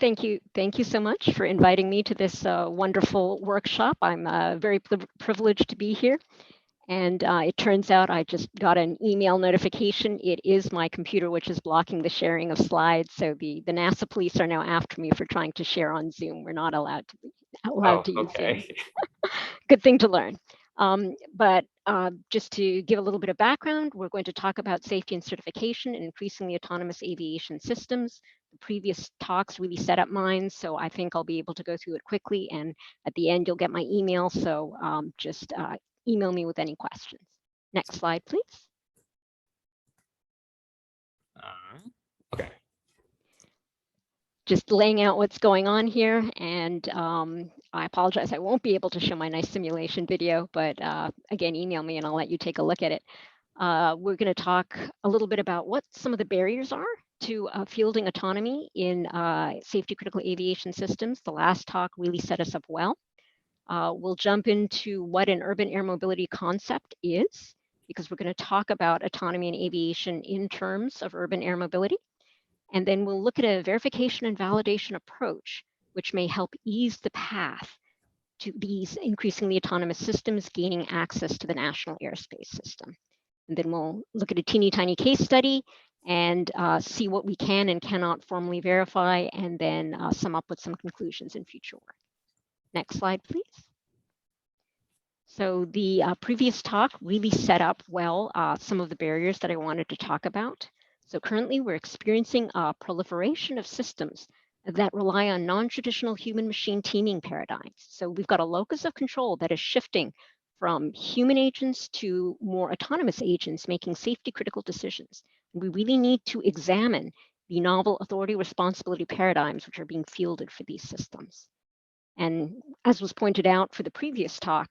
Thank you. Thank you so much for inviting me to this wonderful workshop. I'm very privileged to be here. And it turns out I just got an email notification. It is my computer which is blocking the sharing of slides. So the NASA police are now after me for trying to share on Zoom. We're not allowed to use Zoom. Good thing to learn. But just to give a little bit of background, we're going to talk about safety and certification and increasingly autonomous aviation systems. The previous talks really set up mine, so I think I'll be able to go through it quickly. And at the end, you'll get my email, so just email me with any questions. Next slide, please. Okay. Just laying out what's going on here, and I apologize, I won't be able to show my nice simulation video, but again, email me and I'll let you take a look at it. We're going to talk a little bit about what some of the barriers are to fielding autonomy in safety critical aviation systems. The last talk really set us up well. We'll jump into what an urban air mobility concept is, because we're going to talk about autonomy in aviation in terms of urban air mobility. And then we'll look at a verification and validation approach, which may help ease the path to these increasingly autonomous systems gaining access to the national airspace system. And then we'll look at a teeny tiny case study and see what we can and cannot formally verify, and then sum up with some conclusions in future work. Next slide, please. So the previous talk really set up well some of the barriers that I wanted to talk about. So currently we're experiencing a proliferation of systems that rely on non-traditional human-machine teaming paradigms. So we've got a locus of control that is shifting from human agents to more autonomous agents making safety-critical decisions. We really need to examine the novel authority responsibility paradigms which are being fielded for these systems. And as was pointed out for the previous talk,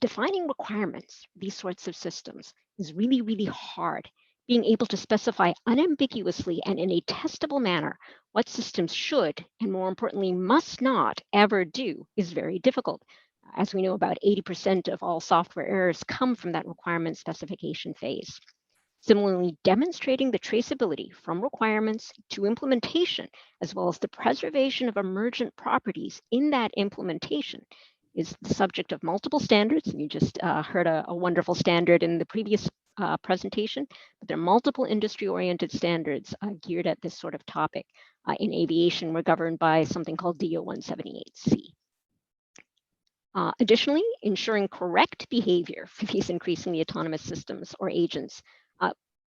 defining requirements for these sorts of systems is really, really hard. Being able to specify unambiguously and in a testable manner what systems should, and more importantly, must not ever do is very difficult. As we know, about 80% of all software errors come from that requirement specification phase. Similarly, demonstrating the traceability from requirements to implementation, as well as the preservation of emergent properties in that implementation, is the subject of multiple standards. And you just heard a wonderful standard in the previous presentation, but there are multiple industry-oriented standards geared at this sort of topic. In aviation, we're governed by something called DO 178C. Additionally, ensuring correct behavior for these increasingly autonomous systems or agents,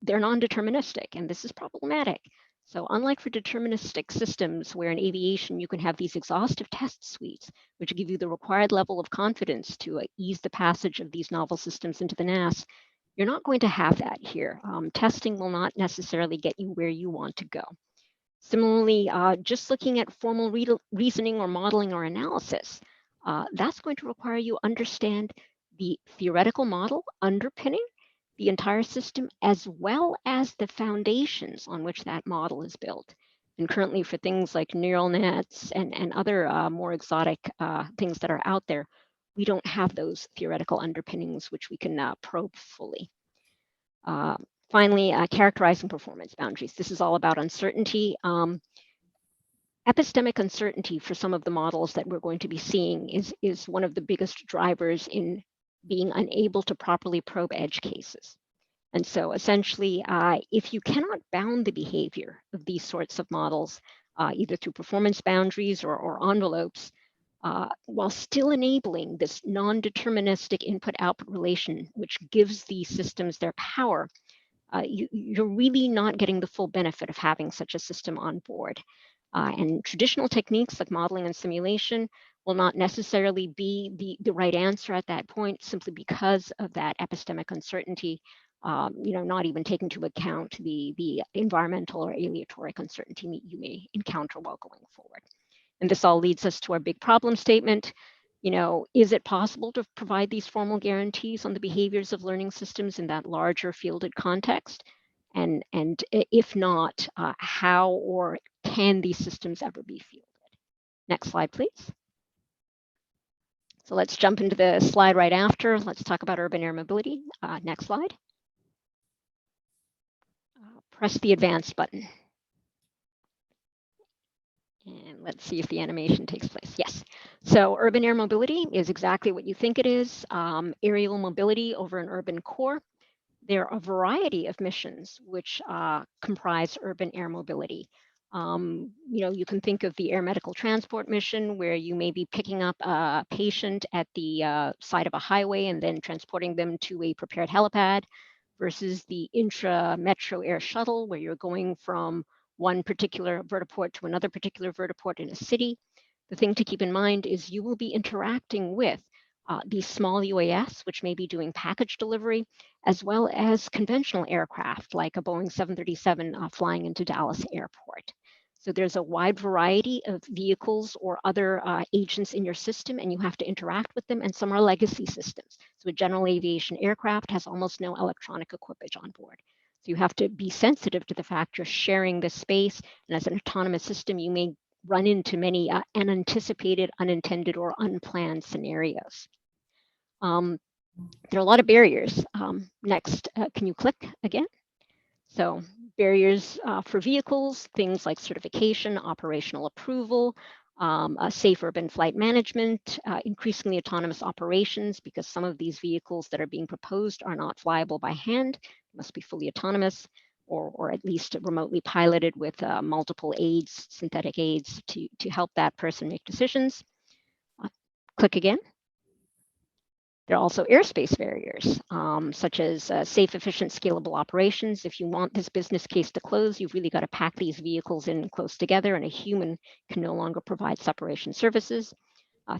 they're non-deterministic, and this is problematic. So unlike for deterministic systems where in aviation you can have these exhaustive test suites, which give you the required level of confidence to ease the passage of these novel systems into the NAS, you're not going to have that here. Testing will not necessarily get you where you want to go. Similarly, just looking at formal reasoning or modeling or analysis, that's going to require you understand the theoretical model underpinning the entire system, as well as the foundations on which that model is built. And currently for things like neural nets and other more exotic things that are out there, we don't have those theoretical underpinnings which we can probe fully. Finally, characterizing performance boundaries. This is all about uncertainty. Epistemic uncertainty for some of the models that we're going to be seeing is one of the biggest drivers in being unable to properly probe edge cases. And so essentially, if you cannot bound the behavior of these sorts of models, either through performance boundaries or envelopes, while still enabling this non-deterministic input-output relation, which gives these systems their power, you're really not getting the full benefit of having such a system on board. And traditional techniques like modeling and simulation will not necessarily be the right answer at that point, simply because of that epistemic uncertainty, not even taking into account the environmental or aleatoric uncertainty you may encounter while going forward. And this all leads us to our big problem statement. Is it possible to provide these formal guarantees on the behaviors of learning systems in that larger fielded context? And if not, how or can these systems ever be fielded? Next slide, please. So let's jump into the slide right after. Let's talk about urban air mobility. Next slide. Press the advanced button. And let's see if the animation takes place. Yes. So urban air mobility is exactly what you think it is, aerial mobility over an urban core. There are a variety of missions which comprise urban air mobility. You can think of the air medical transport mission where you may be picking up a patient at the side of a highway and then transporting them to a prepared helipad, versus the intra-metro air shuttle where you're going from one particular vertiport to another particular vertiport in a city. The thing to keep in mind is you will be interacting with these small UAS, which may be doing package delivery, as well as conventional aircraft like a Boeing 737 flying into Dallas Airport. So there's a wide variety of vehicles or other agents in your system, and you have to interact with them, and some are legacy systems. So a general aviation aircraft has almost no electronic equipage on board. So you have to be sensitive to the fact you're sharing this space, and as an autonomous system, you may run into many unanticipated, unintended, or unplanned scenarios. There are a lot of barriers. Next, can you click again? So barriers for vehicles, things like certification, operational approval, safe urban flight management, increasingly autonomous operations, because some of these vehicles that are being proposed are not flyable by hand, must be fully autonomous, or at least remotely piloted with multiple aids, synthetic aids to help that person make decisions. Click again. There are also airspace barriers, such as safe, efficient, scalable operations. If you want this business case to close, you've really got to pack these vehicles in close together, and a human can no longer provide separation services.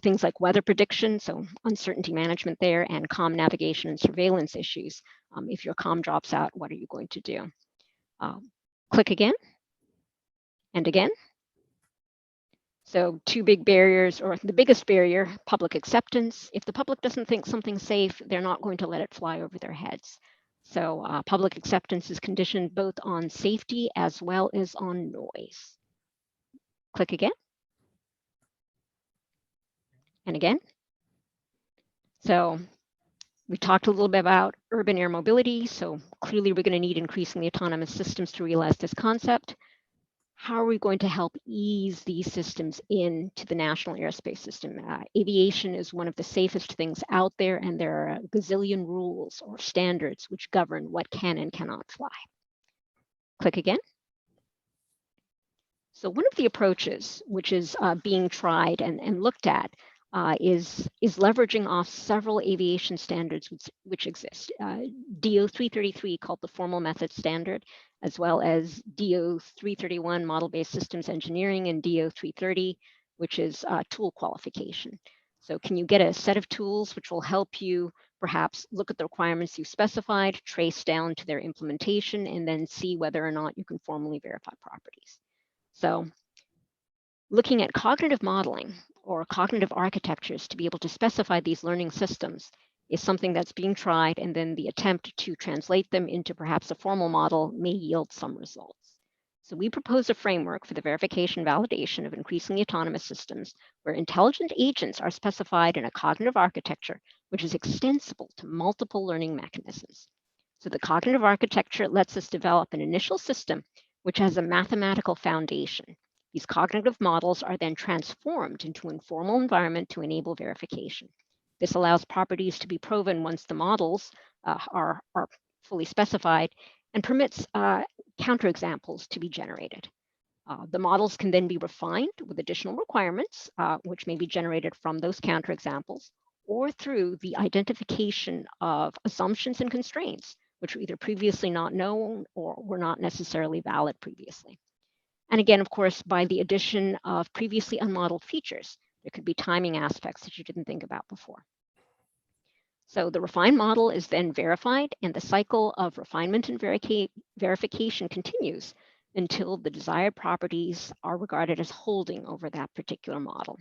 Things like weather prediction, so uncertainty management there, and comm navigation and surveillance issues. If your comm drops out, what are you going to do? Click again and again. So two big barriers, or the biggest barrier, public acceptance. If the public doesn't think something's safe, they're not going to let it fly over their heads. So public acceptance is conditioned both on safety as well as on noise. Click again. And again. So we talked a little bit about urban air mobility. So clearly we're going to need increasingly autonomous systems to realize this concept. How are we going to help ease these systems into the national airspace system? Aviation is one of the safest things out there, and there are a gazillion rules or standards which govern what can and cannot fly. Click again. So one of the approaches which is being tried and looked at is leveraging off several aviation standards which exist. DO 333 called the Formal Method Standard, as well as DO 331 Model-Based Systems Engineering, and DO 330, which is tool qualification. So can you get a set of tools which will help you perhaps look at the requirements you specified, trace down to their implementation, and then see whether or not you can formally verify properties. So looking at cognitive modeling or cognitive architectures to be able to specify these learning systems is something that's being tried, and then the attempt to translate them into perhaps a formal model may yield some results. So we propose a framework for the verification validation of increasingly autonomous systems where intelligent agents are specified in a cognitive architecture which is extensible to multiple learning mechanisms. So the cognitive architecture lets us develop an initial system which has a mathematical foundation. These cognitive models are then transformed into an informal environment to enable verification. This allows properties to be proven once the models are fully specified, and permits counterexamples to be generated. The models can then be refined with additional requirements, which may be generated from those counterexamples, or through the identification of assumptions and constraints, which were either previously not known or were not necessarily valid previously. And again, of course, by the addition of previously unmodeled features, there could be timing aspects that you didn't think about before. So the refined model is then verified, and the cycle of refinement and verification continues until the desired properties are regarded as holding over that particular model.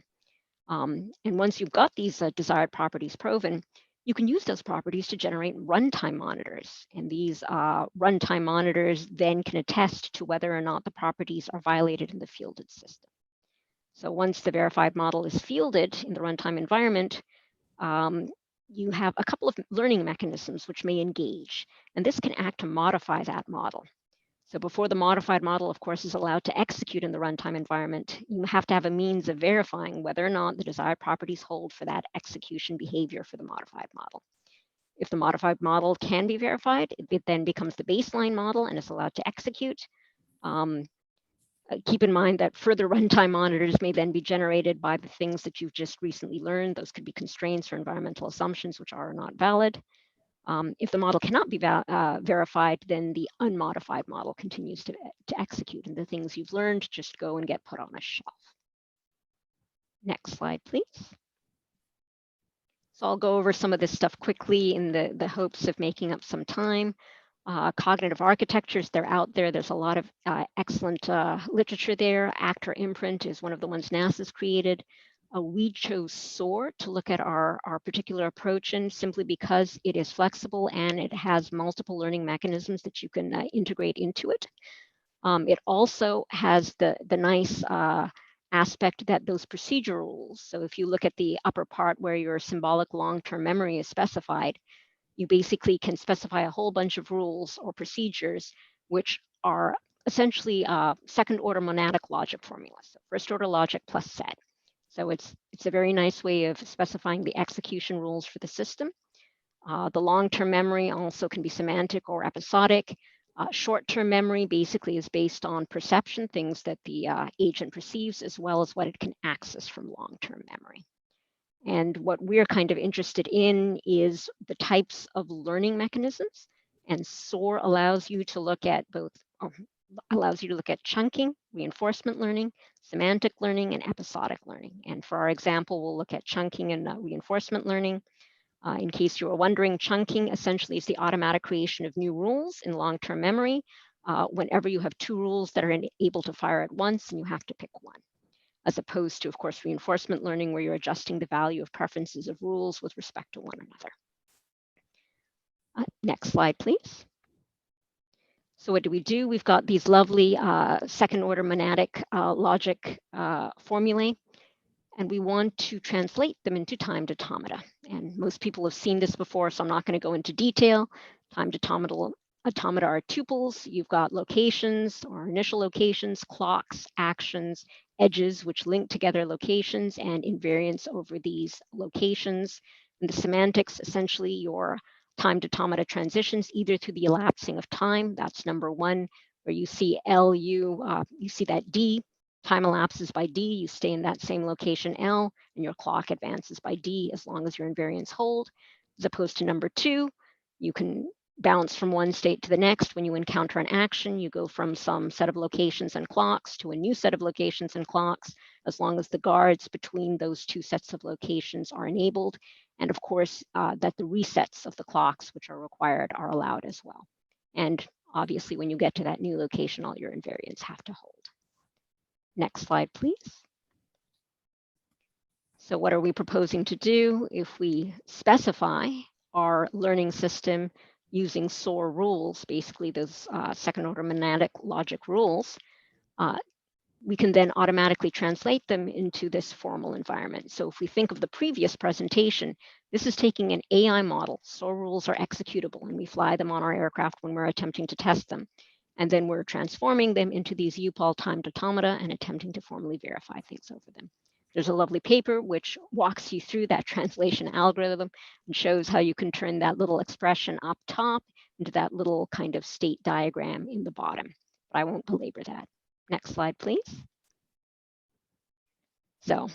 And once you've got these desired properties proven, you can use those properties to generate runtime monitors. And these runtime monitors then can attest to whether or not the properties are violated in the fielded system. So once the verified model is fielded in the runtime environment, you have a couple of learning mechanisms which may engage, and this can act to modify that model. So before the modified model, of course, is allowed to execute in the runtime environment, you have to have a means of verifying whether or not the desired properties hold for that execution behavior for the modified model. If the modified model can be verified, it then becomes the baseline model and is allowed to execute. Keep in mind that further runtime monitors may then be generated by the things that you've just recently learned. Those could be constraints or environmental assumptions, which are not valid. If the model cannot be verified, then the unmodified model continues to execute, and the things you've learned just go and get put on a shelf. Next slide, please. So I'll go over some of this stuff quickly in the hopes of making up some time. Cognitive architectures, they're out there. There's a lot of excellent literature there. Actor Imprint is one of the ones NASA's created. We chose SOAR to look at our particular approach in, simply because it is flexible and it has multiple learning mechanisms that you can integrate into it. It also has the nice aspect that those procedure rules, so if you look at the upper part where your symbolic long-term memory is specified, you basically can specify a whole bunch of rules or procedures which are essentially second order monadic logic formulas, so first order logic plus set. So it's a very nice way of specifying the execution rules for the system. The long-term memory also can be semantic or episodic. Short-term memory basically is based on perception, things that the agent perceives, as well as what it can access from long-term memory. And what we're kind of interested in is the types of learning mechanisms. And SOAR allows you to look at both, allows you to look at chunking, reinforcement learning, semantic learning, and episodic learning. And for our example, we'll look at chunking and reinforcement learning. In case you were wondering, chunking essentially is the automatic creation of new rules in long-term memory whenever you have two rules that are able to fire at once and you have to pick one, as opposed to, of course, reinforcement learning, where you're adjusting the value of preferences of rules with respect to one another. Next slide, please. So what do? We've got these lovely second order monadic logic formulae, and we want to translate them into timed automata. And most people have seen this before, so I'm not going to go into detail. Timed automata are tuples. You've got locations or initial locations, clocks, actions, edges, which link together locations, and invariance over these locations. And the semantics, essentially your timed automata transitions either through the elapsing of time, that's number one, where you see LU, you see that D, time elapses by D, you stay in that same location L, and your clock advances by D as long as your invariants hold. As opposed to number two, you can bounce from one state to the next. When you encounter an action, you go from some set of locations and clocks to a new set of locations and clocks, as long as the guards between those two sets of locations are enabled. And of course, that the resets of the clocks, which are required, are allowed as well. And obviously, when you get to that new location, all your invariants have to hold. Next slide, please. So what are we proposing to do? If we specify our learning system using SOAR rules, basically those second order monadic logic rules, we can then automatically translate them into this formal environment. So if we think of the previous presentation, this is taking an AI model. SOAR rules are executable, and we fly them on our aircraft when we're attempting to test them. And then we're transforming them into these UPAL timed automata and attempting to formally verify things over them. There's a lovely paper which walks you through that translation algorithm and shows how you can turn that little expression up top into that little kind of state diagram in the bottom. But I won't belabor that. Next slide, please. So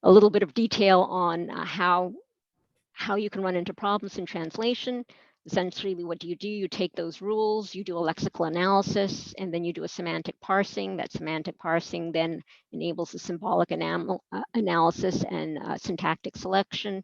a little bit of detail on how you can run into problems in translation. Essentially, what do? You take those rules, you do a lexical analysis, and then you do a semantic parsing. That semantic parsing then enables a symbolic analysis and syntactic selection,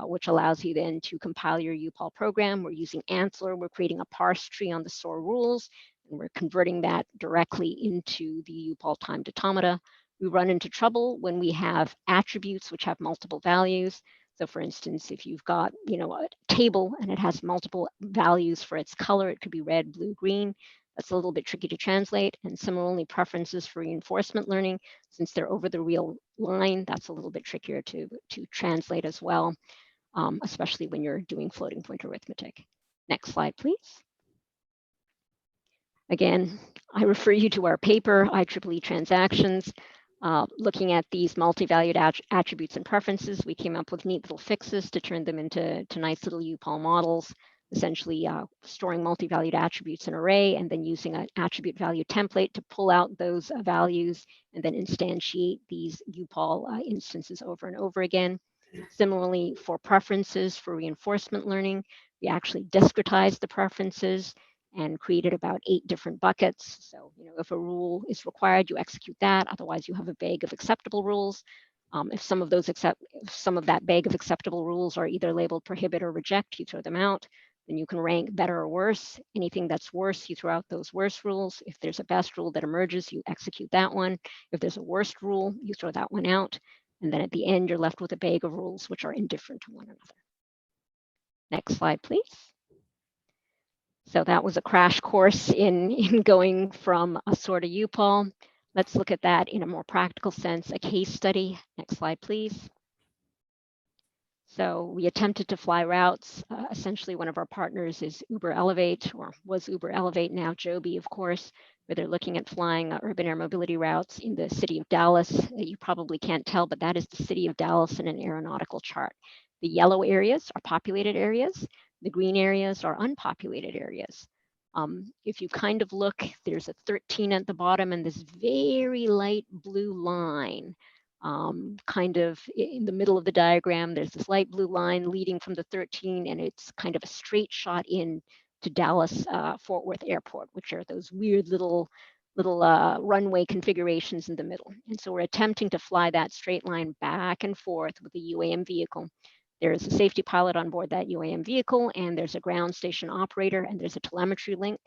which allows you then to compile your UPAL program. We're using Ansler. We're creating a parse tree on the SOAR rules, and we're converting that directly into the UPAL timed automata. We run into trouble when we have attributes which have multiple values. So for instance, if you've got, a table and it has multiple values for its color, it could be red, blue, green. That's a little bit tricky to translate. And similarly, preferences for reinforcement learning, since they're over the real line, that's a little bit trickier to translate as well, especially when you're doing floating point arithmetic. Next slide, please. Again, I refer you to our paper, IEEE Transactions. Looking at these multi-valued attributes and preferences, we came up with neat little fixes to turn them into nice little UPOL models, essentially storing multi-valued attributes in an array and then using an attribute value template to pull out those values and then instantiate these UPOL instances over and over again. Similarly, for preferences for reinforcement learning, we actually discretized the preferences and created about 8 different buckets. So, if a rule is required, you execute that. Otherwise, you have a bag of acceptable rules. If some of that bag of acceptable rules are either labeled prohibit or reject, you throw them out. Then you can rank better or worse. Anything that's worse, you throw out those worst rules. If there's a best rule that emerges, you execute that one. If there's a worst rule, you throw that one out. And then at the end, you're left with a bag of rules which are indifferent to one another. Next slide, please. So that was a crash course in going from a sort of UPOL. Let's look at that in a more practical sense, a case study. Next slide, please. So we attempted to fly routes. Essentially, one of our partners is Uber Elevate, or was Uber Elevate, now Joby, of course, where they're looking at flying urban air mobility routes in the city of Dallas. You probably can't tell, but that is the city of Dallas in an aeronautical chart. The yellow areas are populated areas. The green areas are unpopulated areas. If you kind of look, there's a 13 at the bottom and this very light blue line. Kind of in the middle of the diagram, there's this light blue line leading from the 13, and it's kind of a straight shot in to Dallas Fort Worth Airport, which are those weird little runway configurations in the middle. And so we're attempting to fly that straight line back and forth with the UAM vehicle. There's a safety pilot on board that UAM vehicle, and there's a ground station operator, and there's a telemetry link.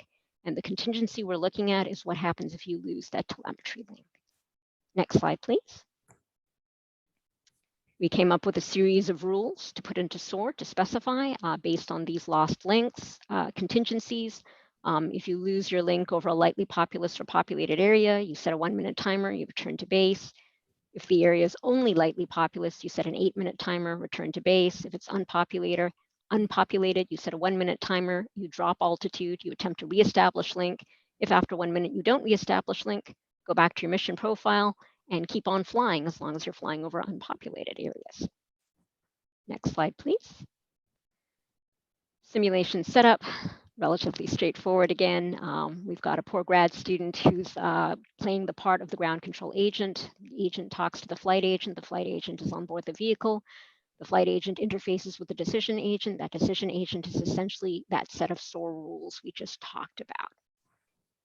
And the contingency we're looking at is what happens if you lose that telemetry link. Next slide, please. We came up with a series of rules to put into SOAR to specify based on these lost links, contingencies. If you lose your link over a lightly populous or populated area, you set a 1-minute timer, you return to base. If the area is only lightly populous, you set an 8-minute timer, return to base. If it's unpopulated, you set a 1-minute timer, you drop altitude, you attempt to reestablish link. If after 1 minute you don't reestablish link, go back to your mission profile and keep on flying as long as you're flying over unpopulated areas. Next slide, please. Simulation setup, relatively straightforward again. We've got a poor grad student who's playing the part of the ground control agent. The agent talks to the flight agent is on board the vehicle. The flight agent interfaces with the decision agent. That decision agent is essentially that set of SOAR rules we just talked about.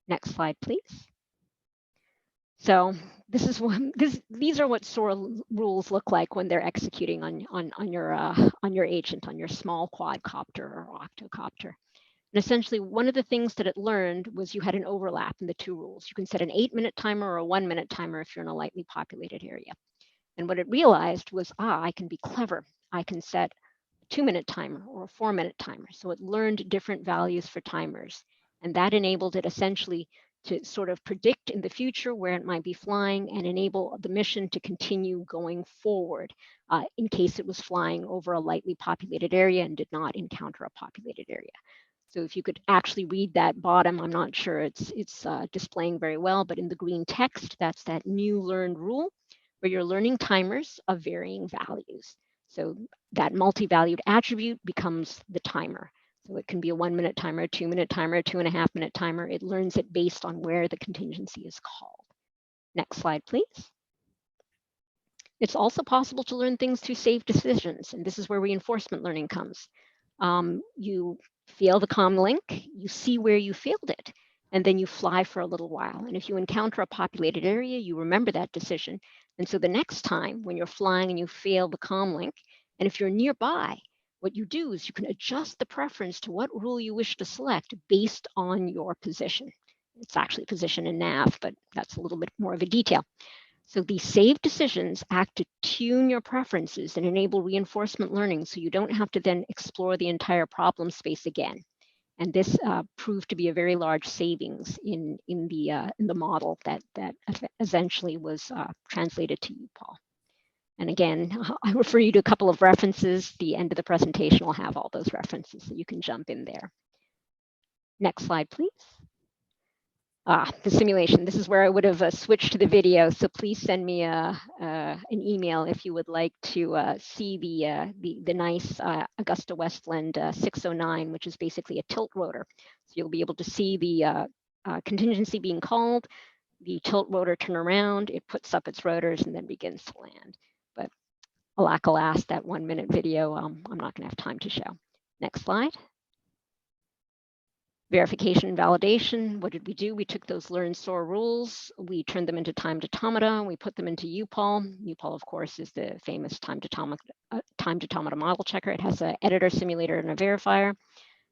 Next slide, please. So these are what SOAR rules look like when they're executing on your agent, on your small quadcopter or octocopter. And essentially, one of the things that it learned was you had an overlap in the two rules. You can set an 8-minute timer or a 1-minute timer if you're in a lightly populated area. And what it realized was, I can be clever. I can set a 2-minute timer or a 4-minute timer. So it learned different values for timers. And that enabled it essentially to sort of predict in the future where it might be flying and enable the mission to continue going forward in case it was flying over a lightly populated area and did not encounter a populated area. So if you could actually read that bottom, I'm not sure it's displaying very well, but in the green text, that's that new learned rule where you're learning timers of varying values. So that multi-valued attribute becomes the timer. So it can be a 1-minute timer, a 2-minute timer, a 2.5-minute timer. It learns it based on where the contingency is called. Next slide, please. It's also possible to learn things through saved decisions, and this is where reinforcement learning comes. You fail the comm link, you see where you failed it, and then you fly for a little while. And if you encounter a populated area, you remember that decision. And so the next time when you're flying and you fail the comm link, and if you're nearby, what you do is you can adjust the preference to what rule you wish to select based on your position. It's actually position in nav, but that's a little bit more of a detail. So these saved decisions act to tune your preferences and enable reinforcement learning so you don't have to then explore the entire problem space again. And this proved to be a very large savings in the model that essentially was translated to UPOL. And again, I refer you to a couple of references. The end of the presentation will have all those references so you can jump in there. Next slide, please. The simulation. This is where I would have switched to the video. So please send me an email if you would like to see the nice Augusta Westland 609, which is basically a tilt rotor. So you'll be able to see the contingency being called, the tilt rotor turn around, it puts up its rotors and then begins to land. But alas, that 1 minute video, I'm not going to have time to show. Next slide. Verification and validation, what did we do? We took those learn SOAR rules, we turned them into timed automata, we put them into UPAL. UPAL, of course, is the famous timed automata model checker. It has an editor, simulator, and a verifier.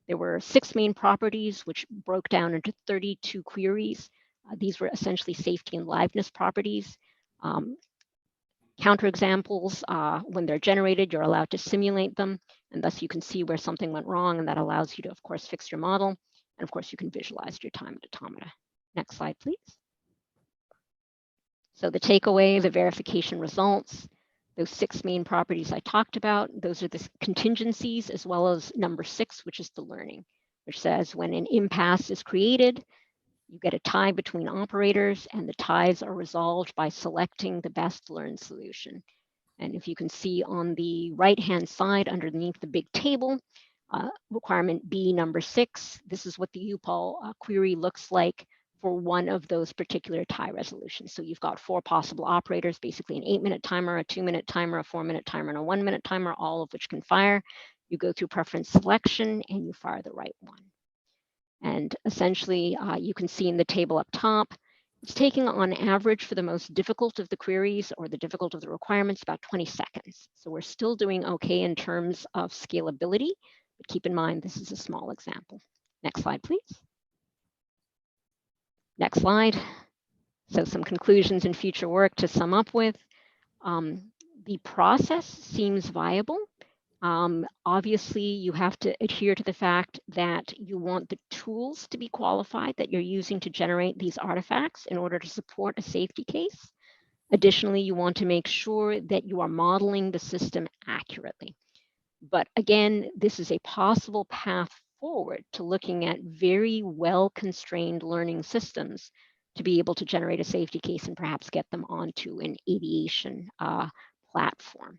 There were 6 main properties, which broke down into 32 queries. These were essentially safety and liveness properties. Counterexamples, when they're generated, you're allowed to simulate them, and thus you can see where something went wrong, and that allows you to, of course, fix your model. And of course, you can visualize your timed automata. Next slide, please. So the takeaway, the verification results, those 6 main properties I talked about, those are the contingencies, as well as number 6, which is the learning, which says when an impasse is created, you get a tie between operators, and the ties are resolved by selecting the best learned solution. And if you can see on the right-hand side underneath the big table, requirement B number 6, this is what the UPAL query looks like for one of those particular tie resolutions. So you've got 4 possible operators, basically an 8-minute timer, a 2-minute timer, a 4-minute timer, and a 1-minute timer, all of which can fire. You go through preference selection and you fire the right one. And essentially, you can see in the table up top, it's taking on average for the most difficult of the queries or the difficult of the requirements about 20 seconds. So we're still doing okay in terms of scalability, but keep in mind, this is a small example. Next slide, please. Next slide. So some conclusions and future work to sum up with. The process seems viable. Obviously, you have to adhere to the fact that you want the tools to be qualified that you're using to generate these artifacts in order to support a safety case. Additionally, you want to make sure that you are modeling the system accurately. But again, this is a possible path forward to looking at very well-constrained learning systems to be able to generate a safety case and perhaps get them onto an aviation platform.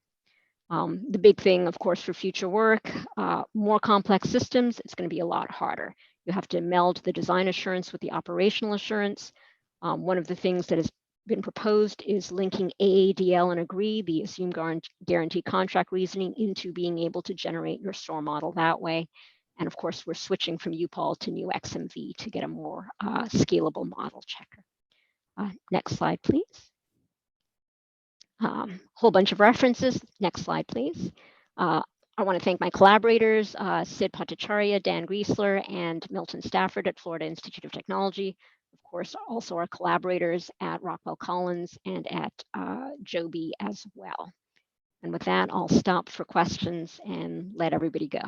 The big thing, of course, for future work, more complex systems, it's going to be a lot harder. You have to meld the design assurance with the operational assurance. One of the things that has been proposed is linking AADL and AGREE, the assumed guarantee contract reasoning, into being able to generate your SOAR model that way. And of course, we're switching from UPAL to new XMV to get a more scalable model checker. Next slide, please. Whole bunch of references. Next slide, please. I want to thank my collaborators, Sid Bhattacharya, Dan Griesler, and Milton Stafford at Florida Institute of Technology. Of course, also our collaborators at Rockwell Collins and at Joby as well. And with that, I'll stop for questions and let everybody go.